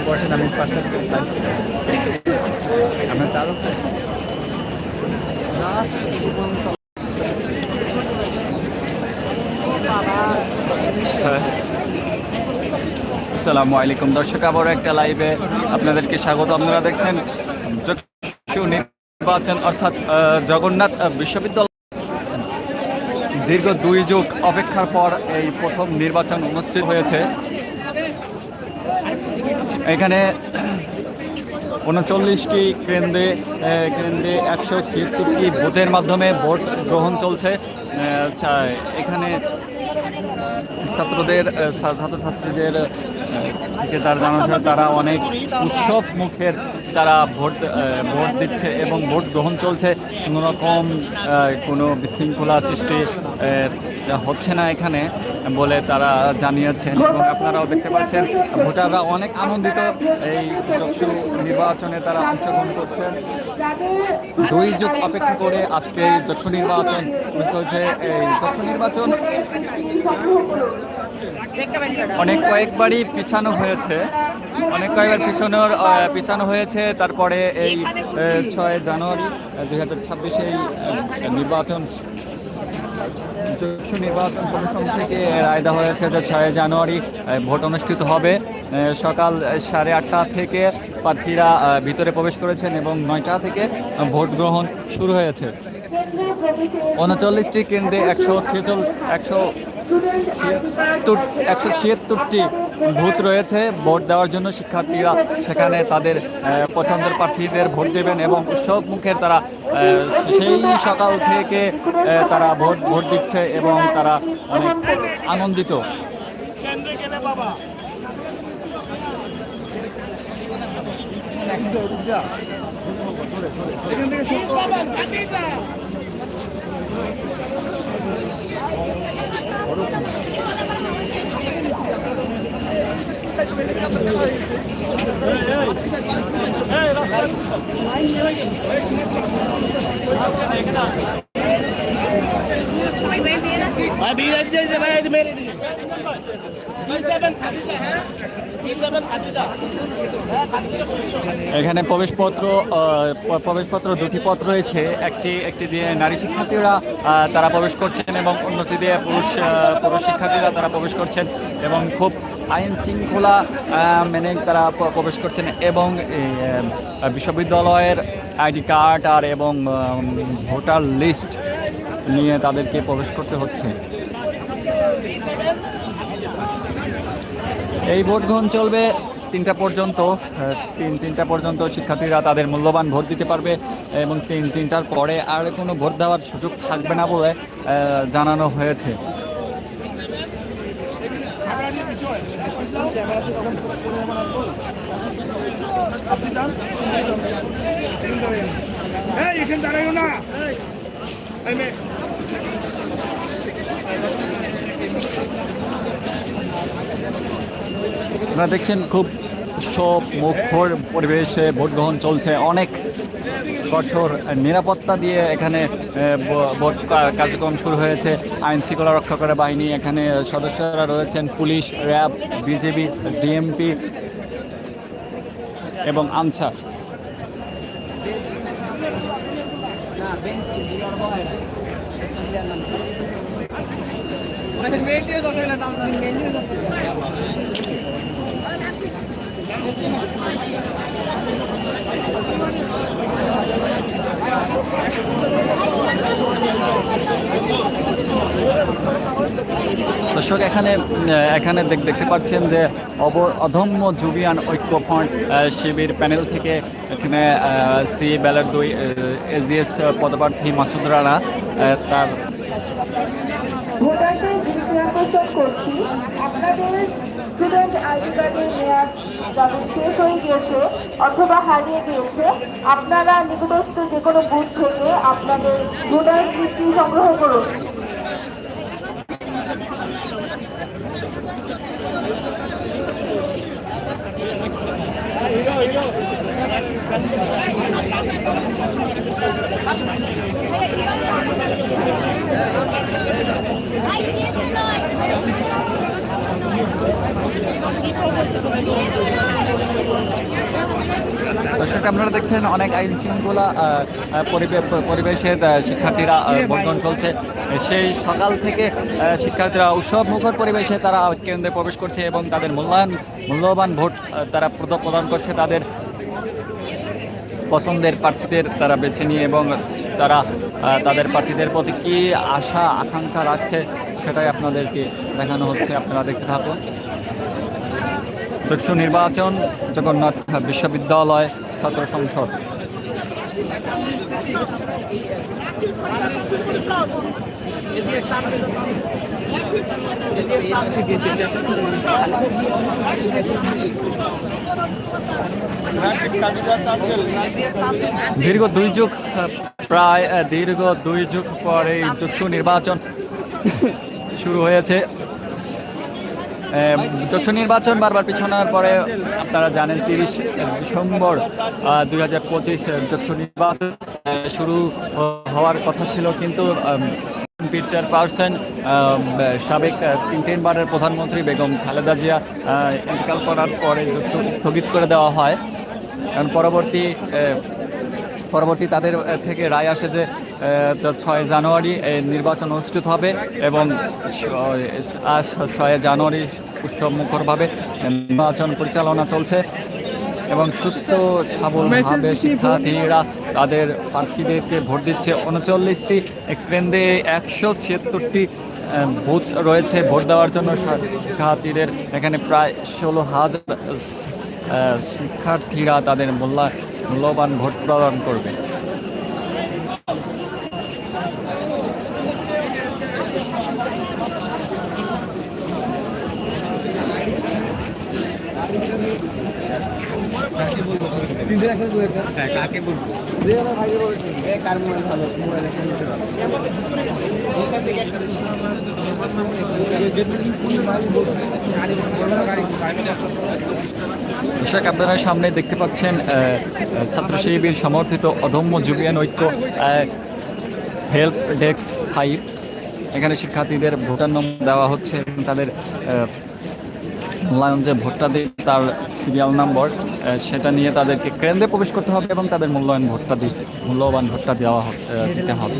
বসেন আমি আপনার তার আসসালামু আলাইকুম দর্শক, আবার একটা লাইভে আপনাদেরকে স্বাগত। আপনারা দেখছেন নির্বাচন অর্থাৎ জগন্নাথ বিশ্ববিদ্যালয় দীর্ঘ 2 যুগ অপেক্ষার পর এই প্রথম নির্বাচন অনুষ্ঠিত হয়েছে। এখানে 39টি কেন্দ্রে 176টি বুথের মাধ্যমে ভোট গ্রহণ চলছে। এখানে ছাত্রছাত্রীদের থেকে তারা জানাচ্ছে তারা অনেক উৎসব মুখের তারা ভোট দিচ্ছে এবং ভোট গ্রহণ চলছে। কোনোরকম কোনো বিশৃঙ্খলা সৃষ্টি হচ্ছে না এখানে বলে তারা জানিয়েছেন এবং আপনারাও দেখতে পাচ্ছেন ভোটাররা অনেক আনন্দিত এই চক্ষু নির্বাচনে তারা অংশগ্রহণ করছেন। 2 যুগ অপেক্ষা করে আজকে এই চক্ষু নির্বাচন হচ্ছে। এই চক্ষু নির্বাচন কয়েকবারই পিছানো হয়েছে, পিছানো হয়েছে। তারপরে এই 6 জানুয়ারি 2026 এই নির্বাচন কমিশন থেকে রায় দেওয়া হয়েছে যে 6 জানুয়ারি ভোট অনুষ্ঠিত হবে। সকাল 8:30 থেকে প্রার্থীরা ভিতরে প্রবেশ করেছেন এবং 9টা থেকে ভোট গ্রহণ শুরু হয়েছে। 39টি কেন্দ্রে 176টি বুথ রয়েছে। ভোট দেওয়ার জন্য শিক্ষার্থীরা সেখানে তাদের পছন্দের প্রার্থীদের ভোট দেবেন এবং উৎসব মুখের তারা সেই সকাল থেকে তারা ভোট দিচ্ছে এবং তারা অনেক আনন্দিত। এখানে প্রবেশপত্র 2টি পথ রয়েছে। একটি দিয়ে নারী শিক্ষার্থীরা তারা প্রবেশ করছেন এবং অন্যটি দিয়ে পুরুষ শিক্ষার্থীরা তারা প্রবেশ করছেন এবং খুব আইন শৃঙ্খলা মেনে তারা প্রবেশ করছেন এবং বিশ্ববিদ্যালয়ের আইডি কার্ড এবং ভোটার লিস্ট নিয়ে তাদেরকে প্রবেশ করতে হচ্ছে। এই ভোট গ্রহণ চলবে 3টা পর্যন্ত। 3টা পর্যন্ত শিক্ষার্থীরা তাদের মূল্যবান ভোট দিতে পারবে এবং 3টার পরে আর কোনো ভোট দেওয়ার সুযোগ থাকবে না বলে জানানো হয়েছে। আপনারা দেখছেন খুব মুখর পরিবেশে ভোট গ্রহণ চলছে। অনেক কঠোর নিরাপত্তা দিয়ে এখানে ভোট কার্যক্রম শুরু হয়েছে। আইন শৃঙ্খলা রক্ষাকারী বাহিনী এখানে সদস্যরা রয়েছেন, পুলিশ, র্যাব, বিজেপি, ডিএমপি এবং আনসার। দর্শক এখানে দেখতে পাচ্ছেন যে অদম্য জুবিয়ান ঐক্য ফ্রন্ট শিবির প্যানেল থেকে এখানে সি ব্যালট 2 এজিএস পদপ্রার্থী মাসুদ রানা তার ভোটারদের দৃষ্টি আকর্ষণ করছি, আপনাদের স্টুডেন্ট আইডি কার্ডের মেয়াদ যাদের শেষ হয়ে গিয়েছে অথবা হারিয়ে গিয়েছে, আপনারা নিকটস্থ যে কোনো বুথ থেকে আপনাদের ভোটার স্লিপটি সংগ্রহ করুন। আপনারা দেখছেন অনেক আইন শৃঙ্খলা পরিবেশে শিক্ষার্থীরা ভোট গ্রহণ চলছে। সেই সকাল থেকে শিক্ষার্থীরা উৎসব মুখর পরিবেশে তারা কেন্দ্রে প্রবেশ করছে এবং তাদের মূল্যবান ভোট তারা প্রদান করছে তাদের পছন্দের প্রার্থীদের তারা বেছে নিয়ে, এবং তারা তাদের প্রার্থীদের প্রতি কী আশা আকাঙ্ক্ষা রাখছে সেটাই আপনাদেরকে দেখানো হচ্ছে। আপনারা দেখতে থাকুন। দক্ষ নির্বাচন, জগন্নাথ বিশ্ববিদ্যালয় ছাত্র সংসদ। দীর্ঘ 2 যুগ পরে চক্ষু নির্বাচন শুরু হয়েছে। চক্ষু নির্বাচন বারবার পিছানোর পরে আপনারা জানেন 30 ডিসেম্বর 2025 চক্ষু নির্বাচন শুরু হওয়ার কথা ছিল, কিন্তু চেয়ারপারসন সাবেক 3বারের প্রধানমন্ত্রী বেগম খালেদা জিয়া ইন্তেকাল করার পরে চক্ষু স্থগিত করে দেওয়া হয়। কারণ পরবর্তী তাদের থেকে রায় আসে যে 6 জানুয়ারি নির্বাচন অনুষ্ঠিত হবে এবং 6 জানুয়ারি উৎসবমুখরভাবে নির্বাচন পরিচালনা চলছে এবং সুস্থ সবলভাবে শিক্ষার্থীরা তাদের প্রার্থীদেরকে ভোট দিচ্ছে। 39টি কেন্দ্রে 176টি বুথ রয়েছে ভোট দেওয়ার জন্য শিক্ষার্থীদের। এখানে প্রায় 16,000 শিক্ষার্থীরা তাদের মূল্যবান ভোট প্রদান করবে। দর্শক, আপনারা সামনে দেখতে পাচ্ছেন ছাত্র শিবির সমর্থিত অদম্য যুবিয়ান ঐক্য হেল্প ডেস্ক 5। এখানে শিক্ষার্থীদের ভোটার নম্বর দেওয়া হচ্ছে এবং তাদের মূল্যায়ন যে ভোটটা দিয়ে তার সিরিয়াল নাম্বার সেটা নিয়ে তাদেরকে কেন্দ্রে প্রবেশ করতে হবে এবং তাদের মূল্যবান ভোটটা দিতে হবে।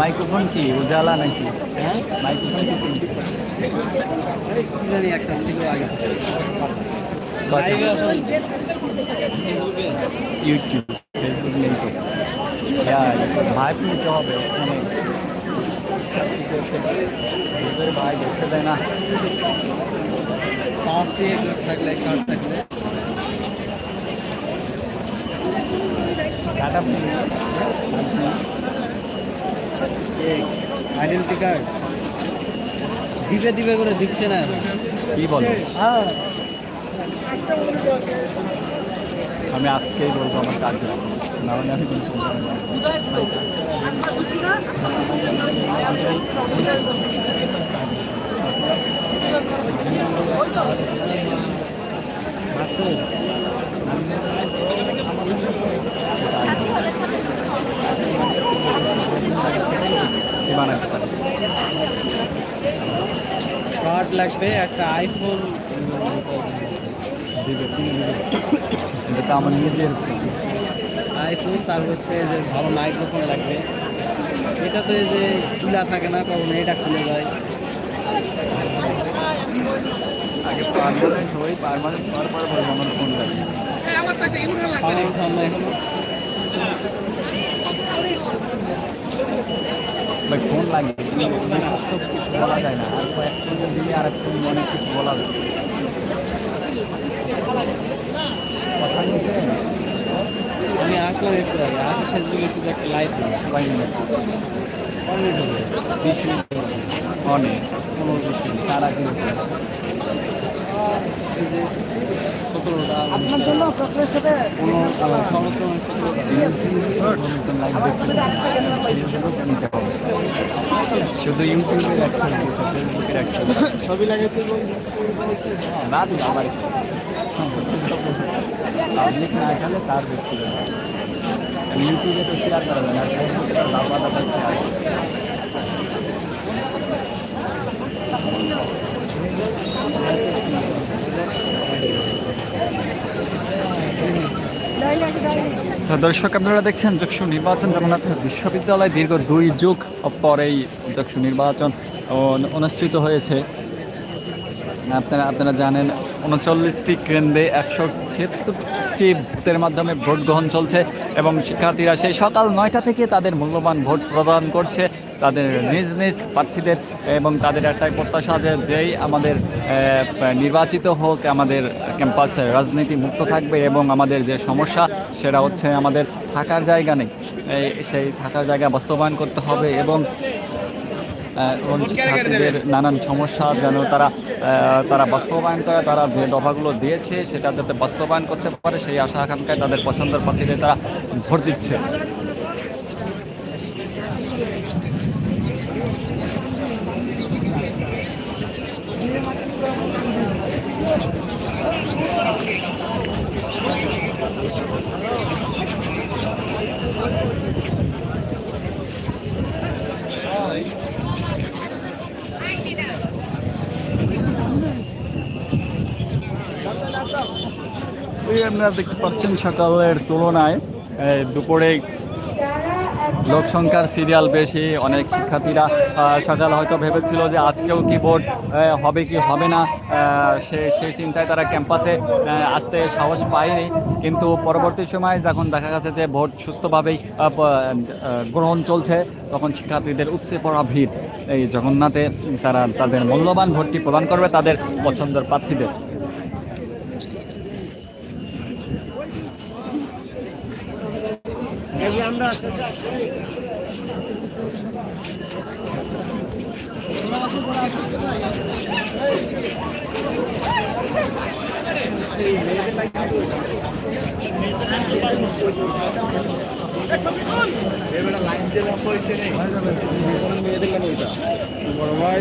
মাইক্রোফোন কি উজালা নাকি? মাইক্রোফোন ইউটিউব, ফেসবুক নিতে ভাইব নিতে হবে। ভাই দেখতে দেয় না। আইডেন্টি কার্ড দিবে করে দিচ্ছে না, কি বলো? আমি আজকেই বলবো আমার কাজ না মানে আমি কিন্তু বানাতে পারি। কার্ড লাগবে, একটা আইফোন এটা আমার নিজের আইফোন, তার হচ্ছে যে ভালো মাইক্রোফোন লাগবে। এটা তো এই যে চুলা থাকে না, কখনো এটা খুলে যায়। আগে পারমানেন্ট হই, পারমানেন্ট হওয়ার পর বলবো আমার ফোন লাগে। ভাই ফোন লাগে, বাস্তব কিছু বলা যায় না। আর কয়েকটা দিলে আর একটু অনেক কিছু বলা যায়। কথা বলছেন আমি আসলাম একটু আগে, আসার সাথে দিকে শুধু একটা লাইট দিই। কয় মিনিট? 15 মিনিট হবে, 20 মিনিট হবে। অনেক 15-20 মিনিট তার আগে এই যে 17টা আপনার জন্য আপনার সাথে কোনো সংরক্ষণ 17টা লাইভ দেখতে নিতে হবে। শুধু ইউটিউবের অ্যাক্সেস দিয়েছে, ফেসবুকের অ্যাক্সেস ছবি লাগাইতে না দিন আমার পাবলিক না এখানে তার ব্যক্তিগত। ইউটিউবে তো শেয়ার করা যায় না, ফেসবুকে তো লাভবাদ শেয়ার। দর্শক আপনারা দেখছেন যক্ষু নির্বাচন জগন্নাথ বিশ্ববিদ্যালয় দীর্ঘ 2 যুগ পরেই যক্ষু নির্বাচন অনুষ্ঠিত হয়েছে। আপনারা জানেন 39টি কেন্দ্রে 176টি ভোটের মাধ্যমে ভোট গ্রহণ চলছে এবং শিক্ষার্থীরা সেই সকাল 9টা থেকে তাদের মূল্যবান ভোট প্রদান করছে তাদের নিজ নিজ প্রার্থীদের, এবং তাদের একটাই প্রত্যাশা যে যেই আমাদের নির্বাচিত হোক আমাদের ক্যাম্পাসে রাজনীতি মুক্ত থাকবে এবং আমাদের যে সমস্যা সেটা হচ্ছে আমাদের থাকার জায়গা নেই, সেই থাকার জায়গা বাস্তবায়ন করতে হবে এবং শিক্ষার্থীদের নানান সমস্যা যেন তারা বাস্তবায়ন করে, তারা যে দফাগুলো দিয়েছে সেটা যাতে বাস্তবায়ন করতে পারে সেই আশা আকাঙ্ক্ষায় তাদের পছন্দের প্রার্থীদের তারা ভোট দিচ্ছে। আপনারা দেখতে পাচ্ছেন সকালের তুলনায় দুপুরে লোক সংখ্যার সিরিয়াল বেশি। অনেক শিক্ষার্থীরা সকাল হয়তো ভেবেছিল যে আজকেও কি ভোট হবে কি হবে না, সেই চিন্তায় তারা ক্যাম্পাসে আসতে সাহস পায়নি, কিন্তু পরবর্তী সময় যখন দেখা গেছে যে ভোট সুস্থভাবেই গ্রহণ চলছে তখন শিক্ষার্থীদের উপচে পড়া ভিড় এই জগন্নাথে তারা তাদের মূল্যবান ভোটটি প্রদান করবে তাদের পছন্দের প্রার্থীদের। আমরা লাইন দিলাম পয়সা নেই বড় ভাই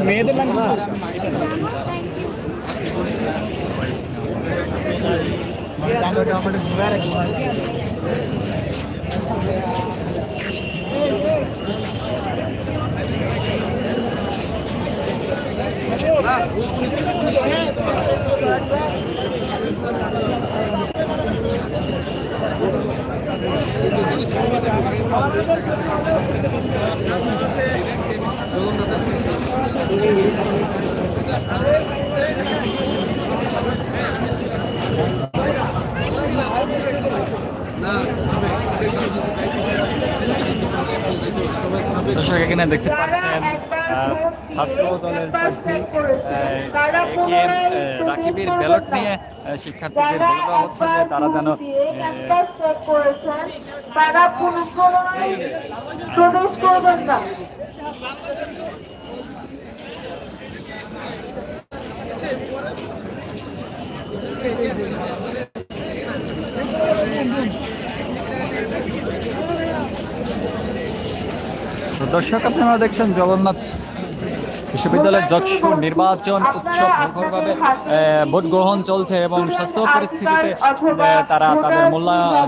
মেয়েদের দর্শক এখানে দেখতে পাচ্ছেন ছাত্র দলের প্রার্থী রাকিবের ব্যালট নিয়ে শিক্ষার্থীদের বলে দেওয়া হচ্ছে যে তারা যেন প্রবেশ করবেন না। দর্শক আপনারা দেখছেন জগন্নাথ বিশ্ববিদ্যালয়ের যক্ষু নির্বাচন উৎসব মুখরভাবে ভোট গ্রহণ চলছে এবং স্বাস্থ্য পরিস্থিতিতে তারা তাদের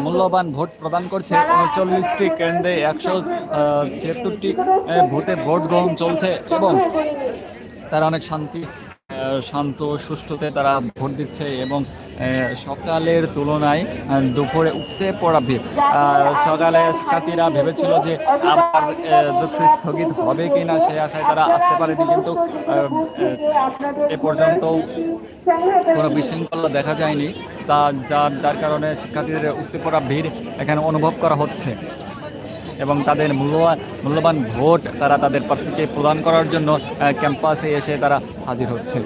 মূল্যবান ভোট প্রদান করছে। 39টি কেন্দ্রে 176টি ভোটে ভোট গ্রহণ চলছে এবং তারা অনেক শান্ত সুষ্ঠুতে তারা ভোট দিচ্ছে এবং সকালের তুলনায় দুপুরে উপচে পড়া ভিড়। সকালে শিক্ষার্থীরা ভেবেছিল যে আবার যক্ষু স্থগিত হবে কি না সেই আশায় তারা আসতে পারেনি, কিন্তু এ পর্যন্ত কোনো বিশৃঙ্খলা দেখা যায়নি। যার কারণে শিক্ষার্থীদের উপচে পড়া ভিড় এখানে অনুভব করা হচ্ছে এবং তাদের মূল্যবান ভোট তারা তাদের প্রার্থীকে প্রদান করার জন্য ক্যাম্পাসে এসে তারা হাজির হচ্ছে।